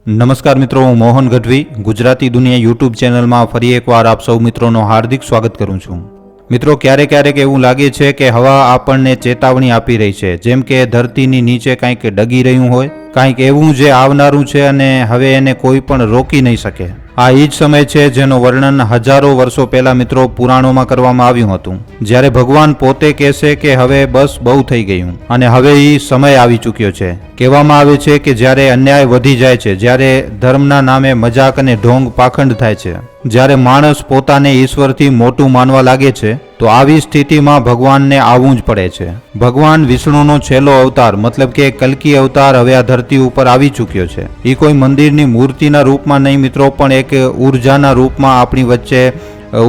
નમસ્કાર મિત્રો, હું મોહન ગઢવી ગુજરાતી દુનિયા યુટ્યુબ ચેનલમાં ફરી એકવાર આપ સૌ મિત્રોનો હાર્દિક સ્વાગત કરું છું. મિત્રો, ક્યારેક એવું લાગે છે કે હવા આપણને ચેતવણી આપી રહી છે, જેમ કે ધરતીની નીચે કંઈક ડગી રહ્યું હોય, કંઈક એવું જે આવનારું છે અને હવે એને કોઈ પણ રોકી નહીં શકે. આ એ જ સમય છે જેનો વર્ણન હજારો વર્ષો પહેલા મિત્રો પુરાણોમાં કરવામાં આવ્યું હતું, જ્યારે ભગવાન પોતે કહેશે કે હવે બસ બહુ થઈ ગયું અને હવે એ સમય આવી ચૂક્યો છે. કહેવામાં આવે છે કે જ્યારે અન્યાય વધી જાય છે, જ્યારે ધર્મના નામે મજાક અને ઢોંગ પાખંડ થાય છે, જ્યારે માણસ પોતાને ઈશ્વરથી મોટું માનવા લાગે છે, તો આવી સ્થિતિમાં ભગવાનને આવવું જ પડે છે. ભગવાન વિષ્ણુનો છેલ્લો અવતાર મતલબ કે કલ્કી અવતાર હવે આ ધરતી ઉપર આવી ચૂક્યો છે. એ કોઈ મંદિરની મૂર્તિના રૂપમાં નહીં મિત્રો, પણ એક ઉર્જાના રૂપમાં આપણી વચ્ચે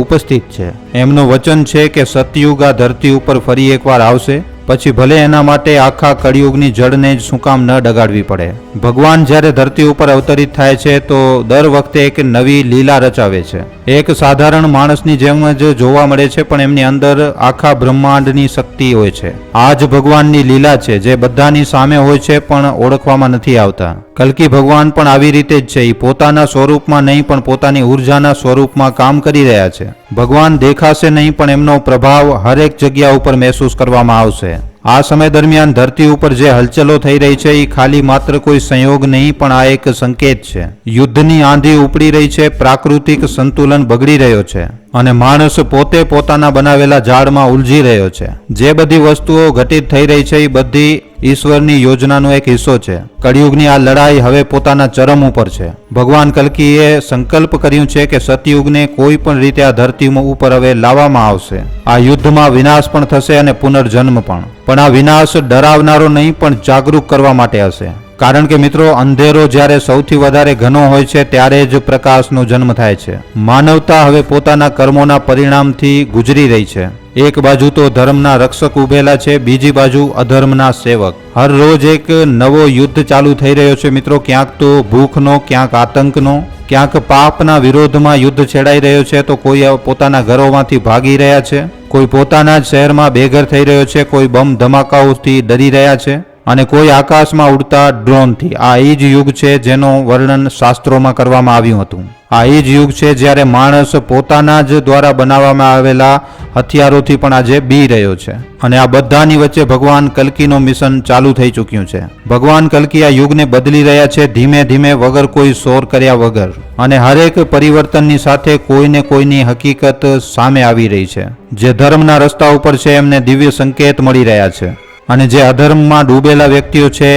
ઉપસ્થિત છે. એમનું વચન છે કે સતયુગ આ ધરતી ઉપર ફરી એકવાર આવશે, પછી ભલે એના માટે આખા કળિયુગની જડને જ શું કામ ન ડગાડવી પડે. ભગવાન જ્યારે ધરતી ઉપર અવતરિત થાય છે તો દર વખતે એક નવી લીલા રચાવે છે. એક સાધારણ માણસની જેમ જ જોવા મળે છે, પણ એમની અંદર આખા બ્રહ્માંડની શક્તિ હોય છે. આ જ ભગવાનની લીલા છે જે બધાની સામે હોય છે પણ ઓળખવામાં નથી આવતા. કલ્કી ભગવાન પણ આવી રીતે જ છે. એ પોતાના સ્વરૂપમાં નહીં પણ પોતાની ઉર્જાના સ્વરૂપમાં કામ કરી રહ્યા છે. ભગવાન દેખાશે નહીં પણ એમનો પ્રભાવ હરેક જગ્યા ઉપર મહેસૂસ કરવામાં આવશે. આ સમય દરમિયાન ધરતી ઉપર જે હલચલો થઈ રહી છે એ ખાલી માત્ર કોઈ સંયોગ નહીં પણ આ એક સંકેત છે. યુદ્ધની આંધી ઉપડી રહી છે, પ્રાકૃતિક સંતુલન બગડી રહ્યો છે અને માણસ પોતે પોતાના બનાવેલા જાળમાં ઉલઝી રહ્યો છે. જે બધી વસ્તુઓ ઘટિત થઈ રહી છે એ બધી ઈશ્વરની યોજનાનો એક હિસ્સો છે. કળિયુગની આ લડાઈ હવે પોતાના ચરમ ઉપર છે. ભગવાન કલ્કીએ સંકલ્પ કર્યું છે કે સતયુગને કોઈ પણ રીતે આ ધરતી ઉપર હવે લાવવામાં આવશે. આ યુદ્ધમાં વિનાશ પણ થશે અને પુનર્જન્મ પણ આ વિનાશ ડરાવનારો નહીં પણ જાગૃત કરવા માટે હશે. કારણ કે મિત્રો, અંધેરો જ્યારે સૌથી વધારે ઘનો હોય છે ત્યારે જ પ્રકાશનો જન્મ થાય છે. માનવતા હવે પોતાના કર્મોના પરિણામથી ગુજરી રહી છે. એક બાજુ તો ધર્મના રક્ષક ઉભેલા છે, બીજી બાજુ અધર્મના સેવક. હર રોજ એક નવો યુદ્ધ ચાલુ થઈ રહ્યો છે મિત્રો. ક્યાંક તો ભૂખનો, ક્યાંક આતંકનો, ક્યાંક પાપના વિરોધમાં યુદ્ધ છેડાઈ રહ્યો છે, તો કોઈ પોતાના ઘરોમાંથી ભાગી રહ્યા છે, કોઈ પોતાના જ શહેરમાં બેઘર થઈ રહ્યો છે, કોઈ બમ ધમાકાઓથી ડરી રહ્યા છે અને કોઈ આકાશમાં ઉડતા ડ્રોનથી. આ એ જ યુગ છે જેનો વર્ણન શાસ્ત્રોમાં કરવામાં આવ્યું હતું. આ એ જ યુગ છે જ્યારે માણસ પોતાના જ દ્વારા બનાવવામાં આવેલા હથિયારોથી પણ આજે બી રહ્યો છે. અને આ બધાની વચ્ચે ભગવાન કલ્કીનો મિશન ચાલુ થઈ ચૂક્યું છે. ભગવાન કલ્કી આ યુગને બદલી રહ્યા છે ધીમે ધીમે, વગર કોઈ શોર કર્યા વગર. અને હરેક પરિવર્તનની સાથે કોઈને કોઈની હકીકત સામે આવી રહી છે. જે ધર્મના રસ્તા ઉપર છે એમને દિવ્ય સંકેત મળી રહ્યા છે અને જે અધર્મમાં ડૂબેલા વ્યક્તિઓ છે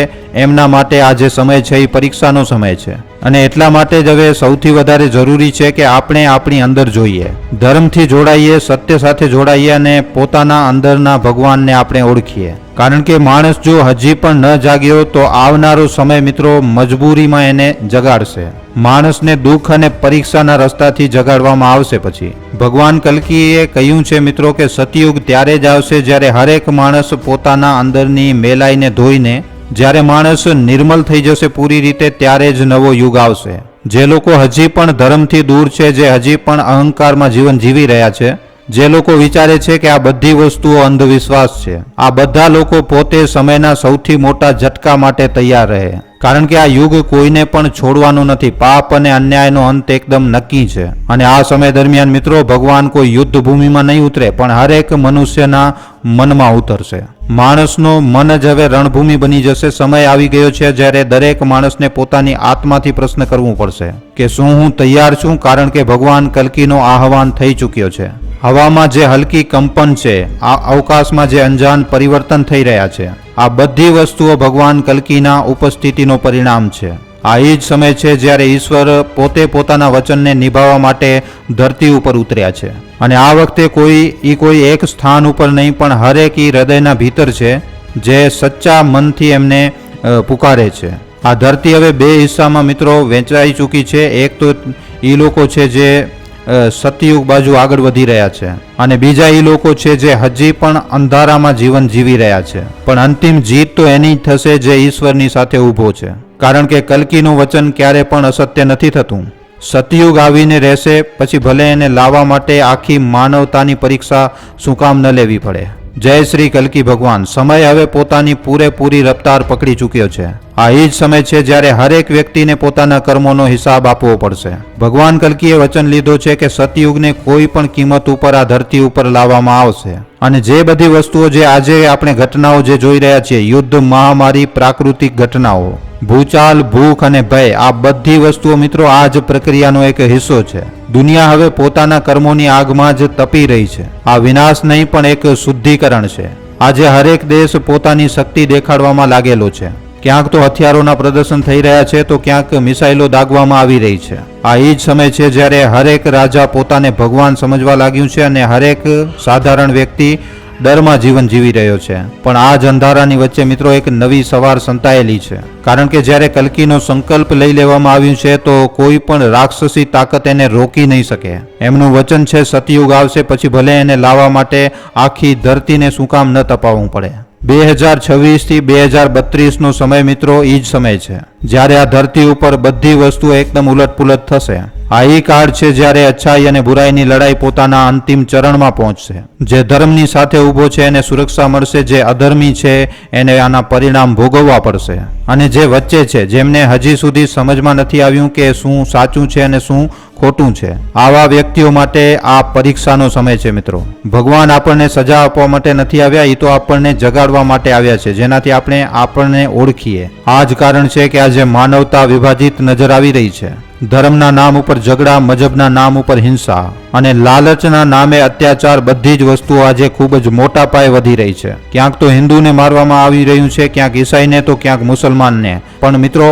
એમના માટે આ જે સમય છે એ પરીક્ષાનો સમય છે. અને એટલા માટે જ હવે સૌથી વધારે જરૂરી છે કે આપણે આપણી અંદર જોઈએ, ધર્મથી જોડાઈએ, સત્ય સાથે જોડાઈએ અને પોતાના અંદરના ભગવાનને આપણે ઓળખીએ. કારણ કે માણસ જો હજી પણ ન જાગ્યો તો આવનારો સમય મિત્રો મજબૂરીમાં એને જગાડશે. માણસને દુઃખ અને પરીક્ષાના રસ્તાથી જગાડવામાં આવશે. પછી ભગવાન કલ્કીએ કહ્યું છે મિત્રો કે સતયુગ ત્યારે જ આવશે જ્યારે હરેક માણસ પોતાના અંદરની મેલાઈને ધોઈને, જ્યારે માણસ નિર્મલ થઈ જશે પૂરી રીતે, ત્યારે જ નવો યુગ આવશે. જે લોકો હજી પણ ધર્મથી દૂર છે, જે હજી પણ અહંકારમાં જીવન જીવી રહ્યા છે, જે લોકો વિચારે છે કે આ બધી વસ્તુઓ અંધવિશ્વાસ છે, આ બધા લોકો પોતે સમયના સૌથી મોટા ઝટકા માટે તૈયાર રહે. કારણ કે આ યુગ કોઈને પણ છોડવાનો નથી. પાપ અને અન્યાયનો અંત એકદમ નક્કી છે. અને આ સમય દરમિયાન મિત્રો ભગવાન કોઈ યુદ્ધ ભૂમિમાં નહીં ઉતરે, પણ હરેક મનુષ્યના મનમાં ઉતરશે. માણસનો મન જ હવે રણભૂમિ બની જશે. સમય આવી ગયો છે જ્યારે દરેક માણસને પોતાની આત્માથી પ્રશ્ન કરવું પડશે કે શું હું તૈયાર છું? કારણ કે ભગવાન કલ્કીનો આહવાન થઈ ચૂક્યો છે. હવામાં જે હલકી કંપન છે, આ અવકાશમાં જે અંજાન પરિવર્તન થઈ રહ્યા છે, આ બધી વસ્તુઓ ભગવાન કલ્કીના ઉપસ્થિતિનો પરિણામ છે. આ એ જ સમય છે જ્યારે ઈશ્વર પોતે પોતાના વચનને નિભાવવા માટે ધરતી ઉપર ઉતર્યા છે. અને આ વખતે કોઈ એક સ્થાન ઉપર નહીં પણ હરેક હૃદયના ભીતર છે જે સચ્ચા મનથી એમને પુકારે છે. આ ધરતી હવે બે હિસ્સામાં મિત્રો વહેંચાઈ ચૂકી છે. એક તો એ લોકો છે જે સતયુગ બાજુ આગળ વધી રહ્યા છે અને બીજા એ લોકો છે જે હજી પણ અંધારામાં જીવન જીવી રહ્યા છે. પણ અંતિમ જીત તો એની થશે જે ઈશ્વરની સાથે ઊભો છે. કારણ કે કલ્કીનું વચન ક્યારે પણ અસત્ય નથી થતું. સતયુગ આવીને રહેશે, પછી ભલે એને લાવવા માટે આખી માનવતાની પરીક્ષા શું કામ ન લેવી પડે. જય શ્રી કલ્કી ભગવાન. સમય હવે પોતાની પૂરેપૂરી રફતાર પકડી ચૂક્યો છે. આ એ જ સમય છે જ્યારે હરેક વ્યક્તિને પોતાના કર્મોનો હિસાબ આપવો પડશે. ભગવાન કલ્કીએ વચન લીધો છે કે સતયુગને કોઈ પણ કિંમત ઉપર આ ધરતી ઉપર લાવવામાં આવશે અને જે બધી વસ્તુઓ જે આજે આપણે ઘટનાઓ જે જોઈ રહ્યા છીએ, યુદ્ધ, મહામારી, પ્રાકૃતિક ઘટનાઓ, ભૂચાલ, ભૂખ અને ભય, આ બધી વસ્તુઓ મિત્રો આ જ પ્રક્રિયાનો એક હિસ્સો છે. દુનિયા હવે પોતાના કર્મોની આગમાં જ તપી રહી છે. આ વિનાશ નહીં પણ એક શુદ્ધિકરણ છે. આજે હરેક દેશ પોતાની શક્તિ દેખાડવામાં લાગેલો છે. ક્યાંક તો હથિયારોના પ્રદર્શન થઈ રહ્યા છે તો ક્યાંક મિસાઇલો દાગવામાં આવી રહી છે. આ એ જ સમય છે જ્યારે હરેક રાજા પોતાને ભગવાન સમજવા લાગ્યું છે અને હરેક સાધારણ વ્યક્તિ ડરમાં જીવન જીવી રહ્યો છે. પણ આ જ અંધારાની વચ્ચે મિત્રો એક નવી સવાર સંતાયેલી છે. કારણ કે જ્યારે કલ્કીનો સંકલ્પ લઈ લેવામાં આવ્યું છે તો કોઈ પણ રાક્ષસી તાકાત એને રોકી નહીં શકે. એમનું વચન છે સતયુગ આવશે, પછી ભલે એને લાવવા માટે આખી ધરતીને શું કામ ન તપાવવું પડે. 2026 થી 2032 નો સમય મિત્રો એ જ સમય છે જ્યારે આ ધરતી ઉપર બધી વસ્તુઓ એકદમ ઉલટપુલટ થશે. આ એ કાળ છે જ્યારે અચ્છાઈ અને બુરાઈની લડાઈ પોતાના અંતિમ ચરણમાં પહોંચશે. જે ધર્મની સાથે ઊભો છે એને સુરક્ષા મળશે, જે અધર્મી છે એને આના પરિણામ ભોગવવા પડશે. અને જે વચ્ચે છે, જેમને હજી સુધી સમજમાં નથી આવ્યું કે શું સાચું છે અને શું ખોટું છે, આવા વ્યક્તિઓ માટે આ પરીક્ષાનો સમય છે મિત્રો. ભગવાન આપણને સજા આપવા માટે નથી આવ્યા, એ તો આપણને જગાડવા માટે આવ્યા છે, જેનાથી આપણને ઓળખીએ. આ જ કારણ છે કે આજે માનવતા વિભાજિત નજર આવી રહી છે. ધર્મના નામ ઉપર ઝઘડા, મજહબના નામ ઉપર હિંસા અને લાલચના નામે અત્યાચાર, બધી જ વસ્તુઓ આજે ખૂબ જ મોટા પાયે વધી રહી છે. ક્યાંક તો હિન્દુને મારવામાં આવી રહ્યું છે, ક્યાંક ઈસાઈને તો ક્યાંક મુસલમાનને. પણ મિત્રો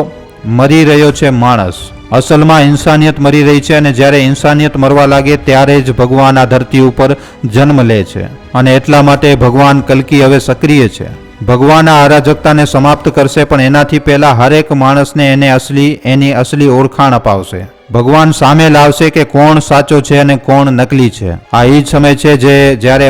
મરી રહ્યો છે માણસ. અસલમાં ઇન્સાનિયત મરી રહી છે અને જ્યારે ઇન્સાનિયત મરવા લાગે ત્યારે જ ભગવાન આ ધરતી ઉપર જન્મ લે છે. અને એટલા માટે ભગવાન કલ્કી હવે સક્રિય છે. ભગવાન આ અરાજકતાને સમાપ્ત કરશે, પણ એનાથી પહેલા હરેક માણસને એની અસલી ઓળખાણ અપાવશે. ભગવાન સામે લાવશે કે કોણ સાચો છે અને કોણ નકલી છે. આ એ જ સમય છે જ્યારે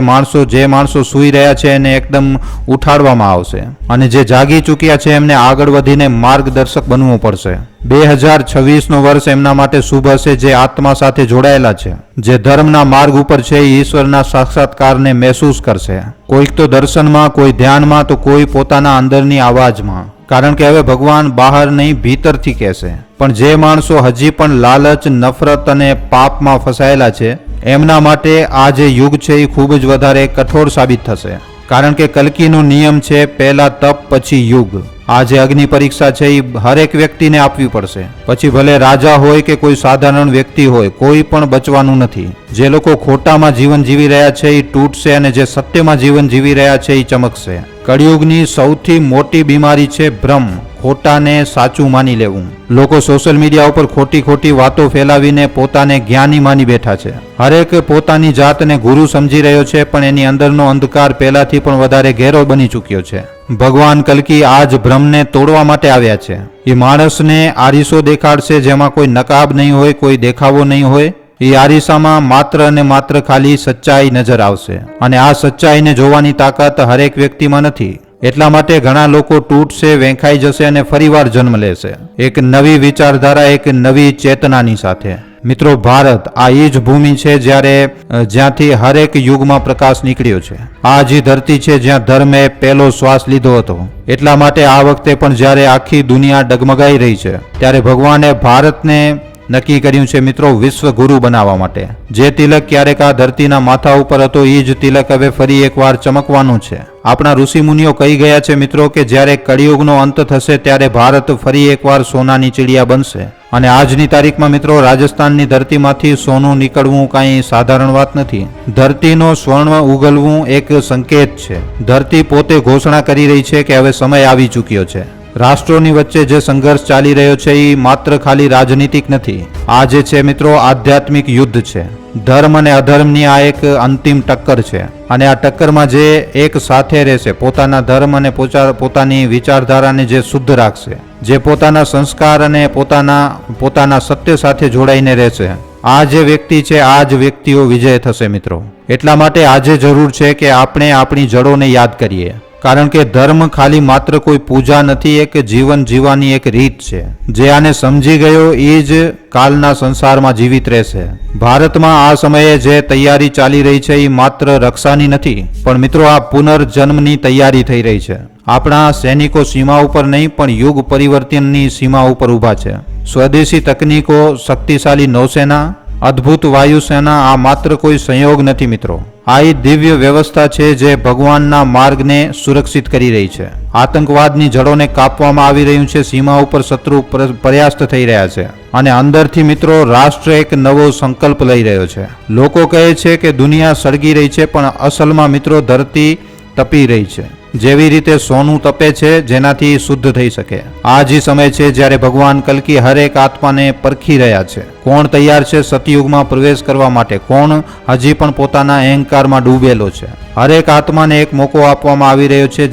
જે માણસો સૂઈ રહ્યા છે એને એકદમ ઉઠાડવામાં આવશે અને જે જાગી ચૂક્યા છે એમને આગળ વધીને માર્ગદર્શક બનવું પડશે. 2026 નો વર્ષ એમના માટે શુભ હશે જે આત્મા સાથે જોડાયેલા છે, જે ધર્મના માર્ગ ઉપર છે, ઈશ્વરના સાક્ષાત્કારને મહેસૂસ કરશે. કોઈક તો દર્શનમાં, કોઈ ધ્યાનમાં, તો કોઈ પોતાના અંદરની આવાજમાં. કારણ કે હવે ભગવાન બહાર નહીં ભીતરથી કહેશે. પણ જે માણસો હજી પણ લાલચ, નફરત અને પાપમાં ફસાયેલા છે એમના માટે આ જે યુગ છે એ ખૂબ જ વધારે કઠોર સાબિત થશે. કારણ કે કલ્કીનો નિયમ છે પહેલા તપ પછી યુગ. આ જે અગ્નિ પરીક્ષા છે એ હરેક વ્યક્તિને આપવી પડશે. પછી ભલે રાજા હોય કે કોઈ સાધારણ વ્યક્તિ હોય, કોઈ પણ બચવાનું નથી. જે લોકો ખોટામાં જીવન જીવી રહ્યા છે એ તૂટશે અને જે સત્યમાં જીવન જીવી રહ્યા છે એ ચમકશે. કળિયુગની સૌથી મોટી બીમારી છે ભ્રમ, ખોટાને સાચું માની લેવું. લોકો સોશિયલ મીડિયા ઉપર ખોટી વાતો ફેલાવીને પોતાને જ્ઞાની માની બેઠા છે. હરેક પોતાની જાતને ગુરુ સમજી રહ્યો છે, પણ એની અંદરનો અંધકાર પહેલાથી પણ વધારે ઘેરો બની ચૂક્યો છે. ભગવાન કલ્કી આ જ ભ્રમને તોડવા માટે આવ્યા છે. એ માણસને આરીસો દેખાડશે જેમાં કોઈ નકાબ નહીં હોય, કોઈ દેખાવો નહીં હોય. એ આરીસામાં માત્ર અને માત્ર ખાલી સચ્ચાઈ નજર આવશે અને આ સચ્ચાઈને જોવાની તાકાત હરેક વ્યક્તિમાં નથી. એટલા માટે ઘણા લોકો તૂટશે, વેંખાઈ જશે અને ફરીવાર જન્મ લેશે એક નવી વિચારધારા, એક નવી ચેતનાની સાથે. મિત્રો ભારત આ એ જ ભૂમિ છે જ્યાંથી હરેક યુગમાં પ્રકાશ નીકળ્યો છે. આ જ ધરતી છે જ્યાં ધર્મે પહેલો શ્વાસ લીધો હતો. એટલા માટે આ વખતે પણ જ્યારે આખી દુનિયા ડગમગાઈ રહી છે ત્યારે ભગવાને ભારતને નક્કી કર્યું છે મિત્રો વિશ્વ ગુરુ બનાવવા માટે. જે તિલક ક્યારેક આ ધરતીના માથા ઉપર હતો એ જ તિલક હવે ફરી એકવાર ચમકવાનું છે. આપણા ઋષિમુનિઓ કહી ગયા છે મિત્રો કે જ્યારે કળિયુગનો અંત થશે ત્યારે ભારત ફરી એકવાર સોનાની ચીડિયા બનશે. અને આજની તારીખમાં મિત્રો રાજસ્થાનની ધરતીમાંથી સોનું નીકળવું કાંઈ સાધારણ વાત નથી. ધરતીનો સ્વર્ણ ઉગલવું એક સંકેત છે. ધરતી પોતે ઘોષણા કરી રહી છે કે હવે સમય આવી ચૂક્યો છે. રાષ્ટ્રોની વચ્ચે જે સંઘર્ષ ચાલી રહ્યો છે એ માત્ર ખાલી રાજનીતિક નથી. આ જે છે મિત્રો આધ્યાત્મિક યુદ્ધ છે. ધર્મ અને અધર્મની આ એક અંતિમ ટક્કર છે અને આ ટક્કરમાં જે એક સાથે રહેશે, પોતાના ધર્મ અને પોતાની વિચારધારાને જે શુદ્ધ રાખશે, જે પોતાના સંસ્કાર અને પોતાના સત્ય સાથે જોડાઈને રહેશે, આ જે વ્યક્તિ છે આ જ વ્યક્તિઓ વિજય થશે મિત્રો. એટલા માટે આજે જરૂર છે કે આપણે આપણી જડોને યાદ કરીએ. કારણ કે ધર્મ ખાલી માત્ર કોઈ પૂજા નથી, એક જીવન જીવવાની એક રીત છે. જે આને સમજી ગયો એ જ કાલના સંસારમાં જીવિત રહેશે. ભારતમાં આ સમયે જે તૈયારી ચાલી રહી છે એ માત્ર રક્ષાની નથી, પણ મિત્રો આ પુનર્જન્મની તૈયારી થઈ રહી છે. આપણા સૈનિકો સીમા ઉપર નહીં પણ યુગ પરિવર્તનની સીમા ઉપર ઊભા છે. સ્વદેશી તકનીકો, શક્તિશાળી નૌસેના, અદ્ભુત વાયુસેના આ માત્ર કોઈ સંયોગ નથી મિત્રો. આ એ દિવ્ય વ્યવસ્થા છે જે ભગવાનના માર્ગને સુરક્ષિત કરી રહી છે. આતંકવાદની જડોને કાપવામાં આવી રહ્યું છે. સીમા ઉપર શત્રુ પર્યાસ્ત થઈ રહ્યા છે અને અંદરથી મિત્રો રાષ્ટ્ર એક નવો સંકલ્પ લઈ રહ્યો છે. લોકો કહે છે કે દુનિયા સળગી રહી છે, પણ અસલમાં મિત્રો ધરતી તપી રહી છે. જેવી રીતે સોનું તપે છે જેનાથી શુદ્ધ થઈ શકે. આ જ સમય છે જ્યારે ભગવાન કલ્કી હરેક આત્માને પરખી રહ્યા છે. કોણ તૈયાર છે સતયુગમાં પ્રવેશ કરવા માટે, કોણ હજી પણ પોતાના અહંકારમાં ડૂબેલો છે. હરેક આત્માને એક મોકો આપવામાં આવી રહ્યો છે.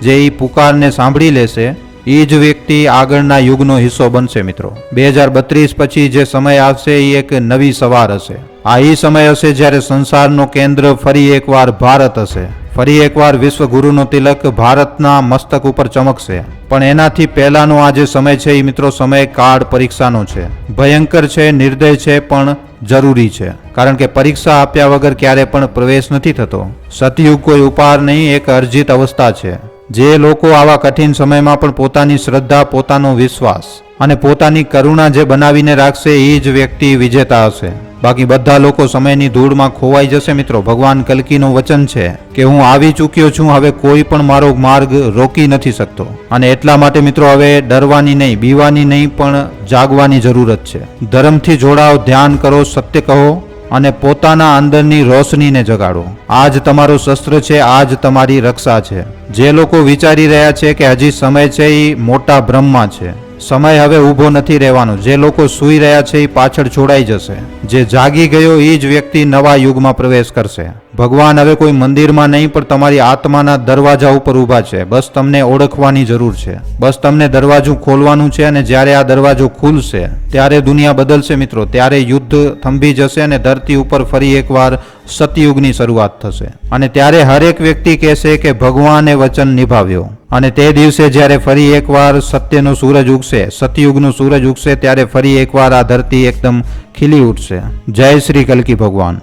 જે પુકારને સાંભળી લેશે એ જ વ્યક્તિ આગળના યુગનો હિસ્સો બનશે મિત્રો. 2032 પછી જે સમય આવશે એ એક નવી સવાર હશે. આ એ સમય હશે જ્યારે સંસારનો કેન્દ્ર ફરી એકવાર ભારત હશે. ફરી એકવાર વિશ્વગુરુનો તિલક ભારતના મસ્તક ઉપર ચમકશે. પણ એનાથી પહેલાનો આ જે સમય છે એ મિત્રો સમય કાળ પરીક્ષાનો છે. ભયંકર છે, નિર્દય છે, પણ જરૂરી છે. કારણ કે પરીક્ષા આપ્યા વગર ક્યારે પણ પ્રવેશ નથી થતો. સતયુગ કોઈ ઉપહાર નહીં, એક અર્જિત અવસ્થા છે. જે લોકો આવા કઠિન સમયમાં પણ પોતાની શ્રદ્ધા, પોતાનો વિશ્વાસ અને પોતાની કરુણા જે બનાવીને રાખશે એ જ વ્યક્તિ વિજેતા હશે. બાકી બધા લોકો સમયની ધૂળમાં ખોવાઈ જશે મિત્રો. ભગવાન કલ્કીનું વચન છે કે હું આવી ચૂક્યો છું, હવે કોઈ પણ મારો માર્ગ રોકી નથી શકતો. અને એટલા માટે મિત્રો હવે ડરવાની નહીં, બીવાની નહીં, પણ જાગવાની જરૂરત છે. ધર્મથી જોડાઓ, ધ્યાન કરો, સત્ય કહો અને પોતાના અંદરની રોશનીને જગાડો. આ જ તમારો શસ્ત્ર છે, આ જ તમારી રક્ષા છે. જે લોકો વિચારી રહ્યા છે કે હજી સમય છે એ મોટા ભ્રમમાં છે. સમય હવે ઊભો નથી રહેવાનો. જે લોકો સૂઈ રહ્યા છે એ પાછળ છોડાઈ જશે. જે જાગી ગયો એ જ વ્યક્તિ નવા યુગમાં પ્રવેશ કરશે. ભગવાન હવે કોઈ મંદિરમાં નહીં પણ તમારી આત્માના દરવાજા ઉપર ઊભા છે. બસ તમને ઓળખવાની જરૂર છે. બસ તમને દરવાજો ખોલવાનું છે અને જ્યારે આ દરવાજો ખુલશે ત્યારે દુનિયા બદલશે મિત્રો. ત્યારે યુદ્ધ થંભી જશે અને ધરતી ઉપર ફરી એકવાર સતયુગની શરૂઆત થશે. અને ત્યારે હરેક વ્યક્તિ કહેશે કે ભગવાને વચન નિભાવ્યો. અને તે દિવસે જ્યારે ફરી એકવાર સત્યનો સૂરજ ઉગશે, સતયુગનો સૂરજ ઉગશે, ત્યારે ફરી એકવાર આ ધરતી એકદમ ખીલી ઉઠશે. જય શ્રી કલ્કી ભગવાન.